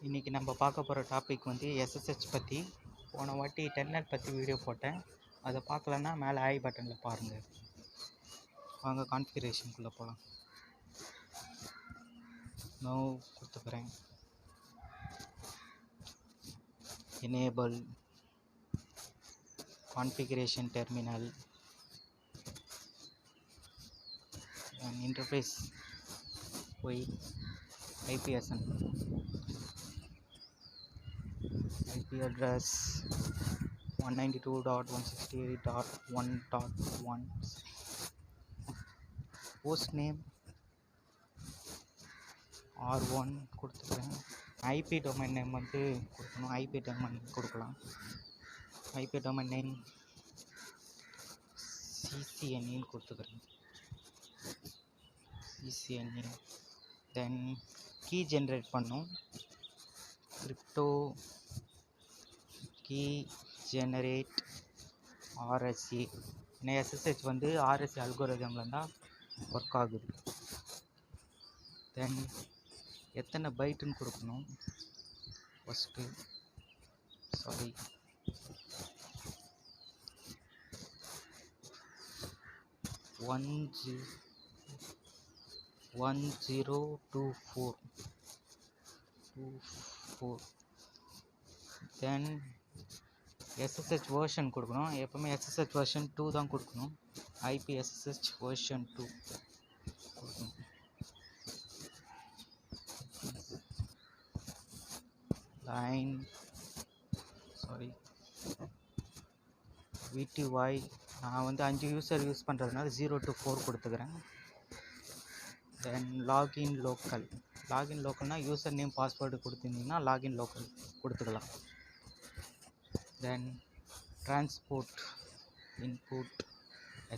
இன்றைக்கி நம்ம பார்க்க போகிற டாபிக் வந்து SSH பற்றி. போன வாட்டி டெல்நெட் பற்றி வீடியோ போட்டேன், அதை பார்க்கலன்னா மேலே ஐ பட்டனில் பாருங்கள். வாங்க கான்ஃபிகரேஷனுக்குள்ளே போகலாம். நோ கொடுத்துக்கிறேன். Enable configuration terminal and interface with IPSN. IP address 192.168.1.1. host name R1 கொடுத்துக்கிறேன். IP domain name வந்து கொடுக்கணும். IP domain கொடுக்கலாம். IP domain name CCNA கொடுத்துக்கிறேன். CCNA. then key generate பண்ணும். crypto key generate RSA. ஏன்னா SSH வந்து RSA அல்கோரிதமில் தான் work ஆகுது. தென் எத்தனை பைட்டுன்னு கொடுக்கணும். ஃபஸ்ட்டு 1024. தென் SSH வெர்ஷன் கொடுக்கணும். எப்பவுமே SSH வெர்ஷன் 2 தான் கொடுக்கணும். IP SSH வெர்ஷன் 2 கொடுக்கணும். லைன் VTY நான் வந்து 5 யூசர் யூஸ் பண்ணுறதுனால 0 to 4 கொடுத்துக்கிறேன். தென் லாகின் லோக்கல்னால் யூசர் நேம் பாஸ்வேர்டு கொடுத்துருந்தீங்கன்னா லாகின் லோக்கல் கொடுத்துக்கலாம். Then transport input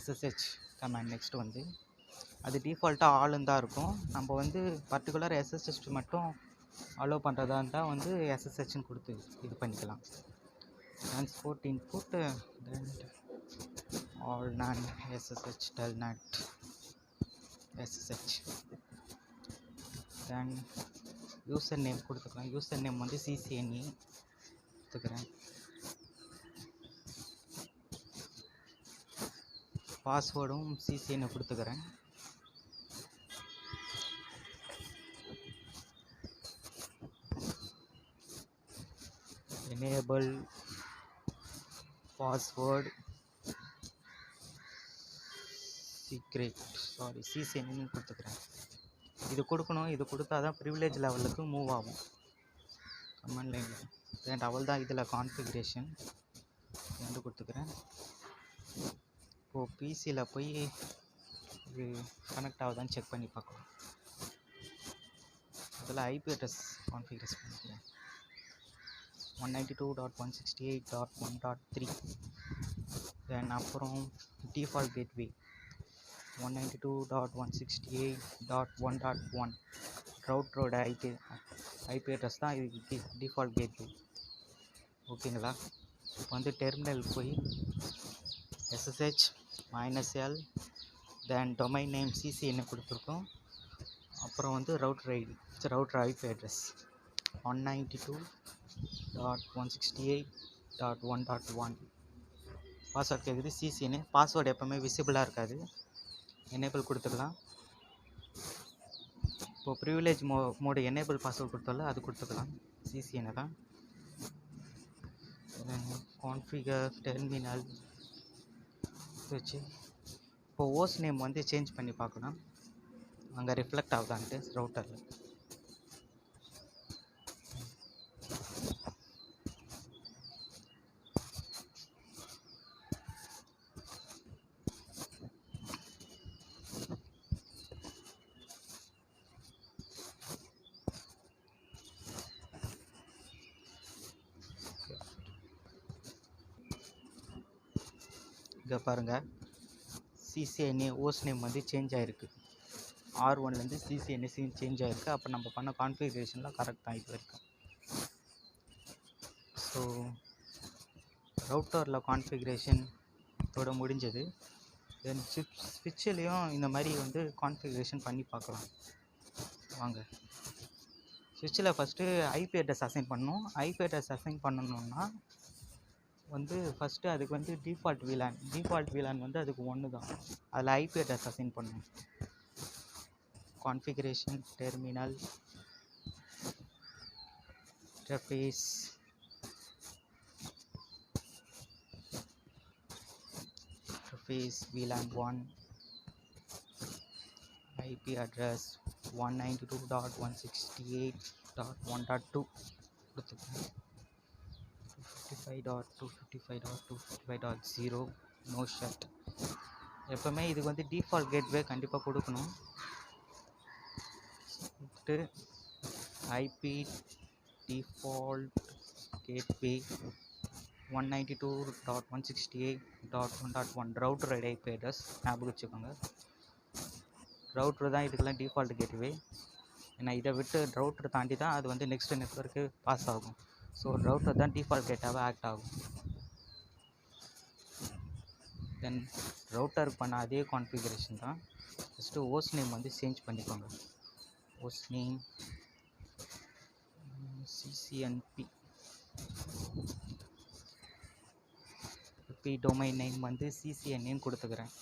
SSH command. Next வந்து அது டிஃபால்ட்டாக ஆளுன்னு தான் இருக்கும். நம்ம வந்து பர்டிகுலர் SSH மட்டும் அலோவ் பண்ணுறதா இருந்தால் வந்து SSHன்னு கொடுத்து இது பண்ணிக்கலாம். டிரான்ஸ்போர்ட் இன்புட் தென் all non SSH telnet SSH. தென் யூசர் நேம் கொடுத்துக்கலாம். யூசர் நேம் வந்து CCNA கொடுத்துக்கிறேன். பாஸ்வேர்டும் CCNA கொடுத்துக்கிறேன். எனேபிள் பாஸ்வேர்டு சீக்ரெட் CCNA கொடுத்துக்கிறேன். இது கொடுக்கணும். இது கொடுத்தா தான் ப்ரிவிலேஜ் லெவலுக்கு மூவ் ஆகும் கமெண்ட் லைனில். தென் அவள் தான் இதில் கான்ஃபிகரேஷன் வந்து கொடுத்துக்கிறேன். இப்போது பிசியில் போய் இது கனெக்ட் ஆகுதான்னு செக் பண்ணி பார்க்கலாம். அதில் IP அட்ரஸ் கான்ஃபிகரேஷன் பண்ணிக்கிறேன். 192.168.1.3. தென் அப்புறம் டிஃபால்ட் கேட்வே 192.168.1.1. ரவுட்டரோட IP அட்ரஸ் தான் இது டிஃபால்ட் கேட்வே. ஓகேங்களா? இப்போ வந்து டெர்மினல் போய் SSH -L தென் டொமைன் நேம் CCNA கொடுத்துருக்கோம். அப்புறம் வந்து ரவுட்டர் IP அட்ரஸ் 192.168.1.1. பாஸ்வேர்ட் கேட்குது CCNA. பாஸ்வேர்டு எப்போவுமே விசிபிளாக இருக்காது. எனேபிள் கொடுத்துக்கலாம். இப்போது ப்ரிவிலேஜ் மோடு எனேபிள் பாஸ்வேர்டு கொடுத்தாலும் அது கொடுத்துக்கலாம். CCNA தான். கான்ஃபிகர் டெர்மினல் வச்சு இப்போ ஹோஸ்ட் நேம் வந்து சேஞ்ச் பண்ணி பார்க்கலாம். அங்கே ரிஃப்ளெக்ட் ஆகுதான்ட்டு ரவுட்டரில். இங்கே பாருங்கள், CCNA ஹோஸ்ட் நேம் வந்து சேஞ்ச் ஆகிருக்கு. R1லேருந்து CCNA சேஞ்ச் ஆகிருக்கு. அப்போ நம்ம பண்ண கான்ஃபிகரேஷன்லாம் கரெக்ட் ஆகிட்டு இருக்கு. ஸோ ரவுட்டரில் கான்ஃபிகரேஷன் இதோட முடிஞ்சது. தென் ஸ்விட்ச்லேயும் இந்த மாதிரி வந்து கான்ஃபிகரேஷன் பண்ணி பார்க்கலாம். வாங்க ஸ்விட்சில் ஃபஸ்ட்டு ஐபி அட்ரஸ் அசைன் பண்ணணும். ஐபி அட்ரஸ் அசைன் பண்ணணுன்னா வந்து ஃபஸ்ட்டு அதுக்கு வந்து டிஃபால்ட் விலான் வந்து அதுக்கு 1 தான். அதில் ஐபி அட்ரஸ் அசைன் பண்ணணும். Configuration terminal interface VLAN 1 IP address 192.168.1.2 கொடுத்துக்கோங்க. 255.255.255.0 நோ ஷட். எப்போவுமே இதுக்கு வந்து டிஃபால்ட் கேட்வே கண்டிப்பாக கொடுக்கணும். IP default gateway 192.168.1.1 router IP address ஞாபகம் வச்சுக்கோங்க. ரவுட்ரு தான் இதுக்கெல்லாம் டிஃபால்ட் கேட்வே. ஏன்னா இதை விட்டு ரவுட்ரு தாண்டி தான் அது வந்து நெக்ஸ்ட் நெட்வொர்க்கு பாஸ் ஆகும். ஸோ ரவுட்டர் தான் டிஃபால்ட் கேட்டாவே ஆக்ட் ஆகும். தென் ரவுட்டர் பண்ண அதே கான்ஃபிகரேஷன் தான். ஃபஸ்ட்டு ஹோஸ்ட் நேம் வந்து சேஞ்ச் பண்ணிக்கோங்க. Host name CCNP. இப்போ டொமைன் நேம் வந்து CCNA கொடுத்துக்கிறேன்.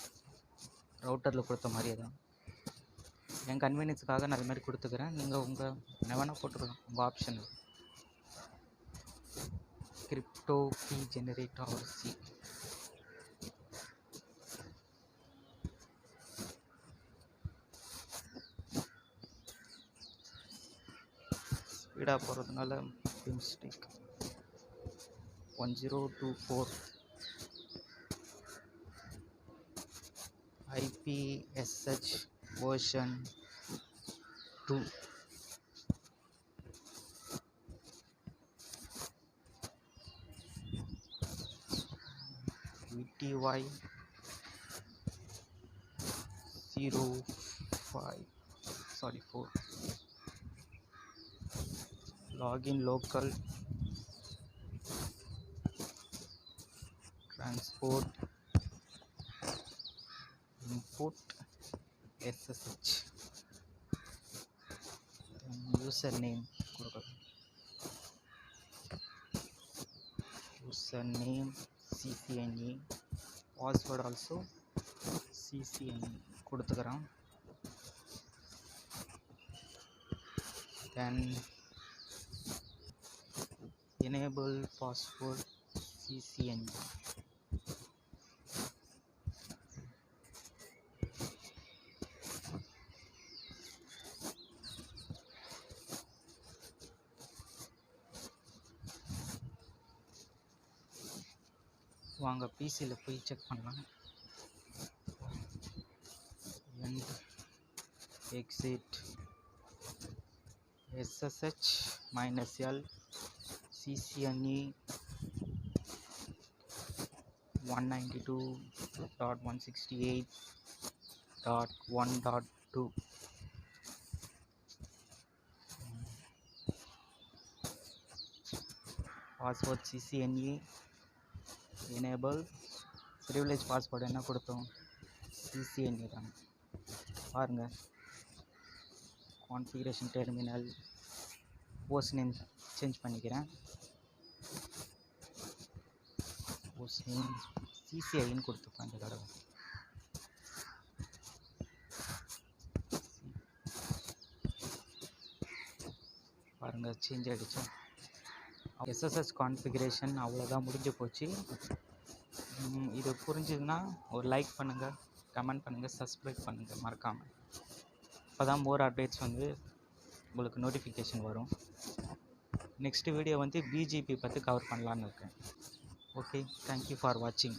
ரவுட்டரில் கொடுத்த மாதிரியே தான். என் கன்வீனியன்ஸுக்காக நான் அது மாதிரி கொடுத்துக்கிறேன். நீங்கள் உங்கள் என்ன வேணால் போட்டுக்கலாம், உங்கள் option. Crypto key generator C. ஸ்பீடாக போகிறதுனால mistake. 1024 IPSH version 2. VTY 4. Login local transport input SSH. Username CCNA. Password also CCNA கொடுத்துக்கிறோம். Then enable password CCNA. வாங்க பிசியில் போய் செக் பண்ணலாம். and exit SSH -L CCNE 192.168.1.2. Password CCNE. enable privilege password என்ன கொடுத்தோம், CCNA தான். பாருங்க, configuration terminal host name change பண்ணிக்கிறேன். Host name CCIன்னு கொடுத்துப்பேன் இந்த தடவை. பாருங்க, சேஞ்ச் ஆகிடுச்சு. SSH கான்ஃபிகரேஷன் அவ்வளோதான், முடிஞ்சு போச்சு. இது புரிஞ்சுதுன்னா ஒரு லைக் பண்ணுங்கள், கமெண்ட் பண்ணுங்கள், சப்ஸ்கிரைப் பண்ணுங்கள் மறக்காமல். அப்போ தான் மோர் அப்டேட்ஸ் வந்து உங்களுக்கு நோட்டிஃபிகேஷன் வரும். நெக்ஸ்ட் வீடியோ வந்து BGP பற்றி கவர் பண்ணலான்னு இருக்கேன். ஓகே, தேங்க்யூ ஃபார் வாட்சிங்.